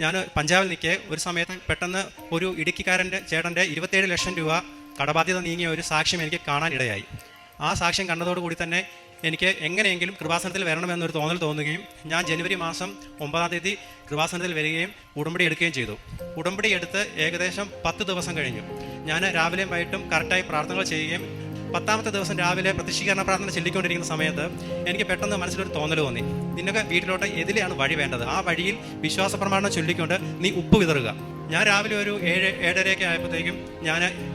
ഞാൻ പഞ്ചാബിൽ നിൽക്കെ ഒരു സമയത്ത് പെട്ടെന്ന് ഒരു ഇടുക്കിക്കാരൻ്റെ ചേട്ടൻ്റെ 27 ലക്ഷം രൂപ കടബാധ്യത നീങ്ങിയ ഒരു സാക്ഷ്യം എനിക്ക് കാണാനിടയായി. ആ സാക്ഷ്യം കണ്ടതോടുകൂടി തന്നെ എനിക്ക് എങ്ങനെയെങ്കിലും കൃപാസനത്തിൽ വരണമെന്നൊരു തോന്നുകയും ഞാൻ ജനുവരി മാസം 9-ാം തീയതി കൃപാസനത്തിൽ വരികയും ഉടമ്പടി എടുക്കുകയും ചെയ്തു. ഉടമ്പടി എടുത്ത് ഏകദേശം 10 ദിവസം കഴിഞ്ഞു. ഞാൻ രാവിലെയും വൈകിട്ടും കറക്റ്റായി പ്രാർത്ഥനകൾ ചെയ്യുകയും 10ാമത്തെ ദിവസം രാവിലെ പ്രത്യക്ഷീകരണ പ്രാർത്ഥന ചൊല്ലിക്കൊണ്ടിരിക്കുന്ന സമയത്ത് എനിക്ക് പെട്ടെന്ന് മനസ്സിലൊരു തോന്നൽ തോന്നി. നിനക്ക് വീട്ടിലോട്ട് എതിലെയാണ് വഴി വേണ്ടത്, ആ വഴിയിൽ വിശ്വാസ പ്രമാണം ചൊല്ലിക്കൊണ്ട് നീ ഉപ്പ് വിതറുക. ഞാൻ രാവിലെ ഒരു 7-7:30 ആയപ്പോഴത്തേക്കും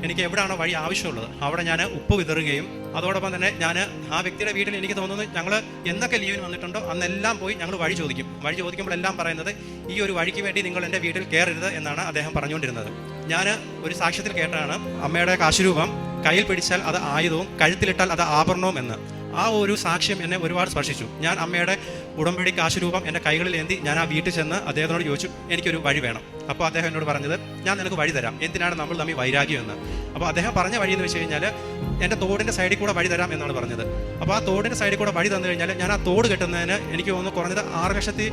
എനിക്ക് എവിടെയാണോ വഴി ആവശ്യമുള്ളത് അവിടെ ഞാൻ ഉപ്പ് വിതറുകയും അതോടൊപ്പം തന്നെ ഞാൻ ആ വ്യക്തിയുടെ വീട്ടിൽ എനിക്ക് തോന്നുന്നു ഞങ്ങൾ എന്നൊക്കെ ലീവിന് വന്നിട്ടുണ്ടോ അന്നെല്ലാം പോയി ഞങ്ങൾ വഴി ചോദിക്കുമ്പോഴെല്ലാം പറയുന്നത് ഈ ഒരു വഴിക്ക് വേണ്ടി നിങ്ങൾ എൻ്റെ വീട്ടിൽ കയറരുത് എന്നാണ് അദ്ദേഹം പറഞ്ഞുകൊണ്ടിരുന്നത്. ഞാൻ ഒരു സാക്ഷ്യത്തിൽ കേട്ടാണ് അമ്മയുടെ കാശുരൂപം കയ്യിൽ പിടിച്ചാൽ അത് ആയുധവും കഴുത്തിലിട്ടാൽ അത് ആഭരണവും എന്ന്. ആ ഒരു സാക്ഷ്യം എന്നെ ഒരുപാട് സ്പർശിച്ചു. ഞാൻ അമ്മയുടെ ഉടമ്പടി കാശുരൂപം എൻ്റെ കൈകളിൽ ഏന്തി ഞാൻ ആ വീട്ടിൽ ചെന്ന് അദ്ദേഹത്തിനോട് ചോദിച്ചു, എനിക്കൊരു വഴി വേണം. അപ്പോൾ അദ്ദേഹം എന്നോട് പറഞ്ഞത്, ഞാൻ നിനക്ക് വഴി തരാം, എന്തിനാണ് നമ്മൾ തമ്മിൽ വൈരാഗ്യം എന്ന്. അപ്പോൾ അദ്ദേഹം പറഞ്ഞ വഴി എന്ന് വെച്ച് കഴിഞ്ഞാൽ എൻ്റെ തോടിൻ്റെ സൈഡിൽ കൂടെ വഴി തരാം എന്നാണ് പറഞ്ഞത്. അപ്പോൾ ആ തോടിൻ്റെ സൈഡിൽ കൂടെ വഴി തന്നു കഴിഞ്ഞാൽ ഞാൻ ആ തോട് കെട്ടുന്നതിന് എനിക്ക് തോന്നുന്നു കുറഞ്ഞത് 6 ലക്ഷത്തി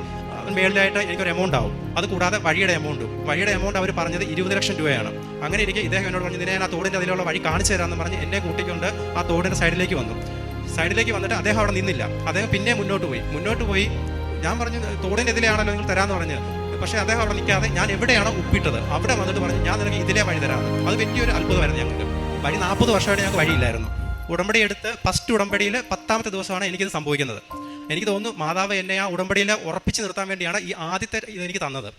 മേളിലായിട്ട് എനിക്കൊരു എമൗണ്ട് ആവും. അത് കൂടാതെ വഴിയുടെ എമൗണ്ട് അവർ പറഞ്ഞത് 20 ലക്ഷം രൂപയാണ്. അങ്ങനെ എനിക്ക് ഇദ്ദേഹം എന്നോട് പറഞ്ഞു, ഇതിനെ ഞാൻ ആ തോടിൻ്റെ അതിലുള്ള വഴി കാണിച്ചു തരാമെന്ന് പറഞ്ഞ് എന്നെ കൂട്ടിക്കൊണ്ട് ആ തോടിൻ്റെ സൈഡിലേക്ക് വന്നിട്ട് അദ്ദേഹം അവിടെ നിന്നില്ല. അദ്ദേഹം പിന്നെ മുന്നോട്ട് പോയി ഞാൻ പറഞ്ഞു, തോടിൻ്റെ ഇതിലെയാണല്ലോ നിങ്ങൾ തരാമെന്ന് പറഞ്ഞ്. പക്ഷേ അദ്ദേഹം അവിടെ നിൽക്കാതെ ഞാൻ എവിടെയാണോ ഉപ്പിട്ടത് അവിടെ വന്നിട്ട് പറഞ്ഞു, ഞാൻ നിനക്ക് ഇതിലേ വഴി തരാമെന്ന്. അത് വലിയൊരു അത്ഭുതമായിരുന്നു ഞങ്ങൾക്ക്. വഴി 40 വർഷമായിട്ട് ഞങ്ങൾക്ക് വഴിയില്ലായിരുന്നു. ഉടമ്പടി എടുത്ത് ഫസ്റ്റ് ഉടമ്പടിയിൽ 10ാമത്തെ ദിവസമാണ് എനിക്കിത് സംഭവിക്കുന്നത്. എനിക്ക് തോന്നുന്നു മാതാവ് എന്നെ ആ ഉടമ്പടിയിൽ ഉറപ്പിച്ച് നിർത്താൻ വേണ്ടിയാണ് ഈ ആദ്യത്തെ ഇത് എനിക്ക് തന്നത്.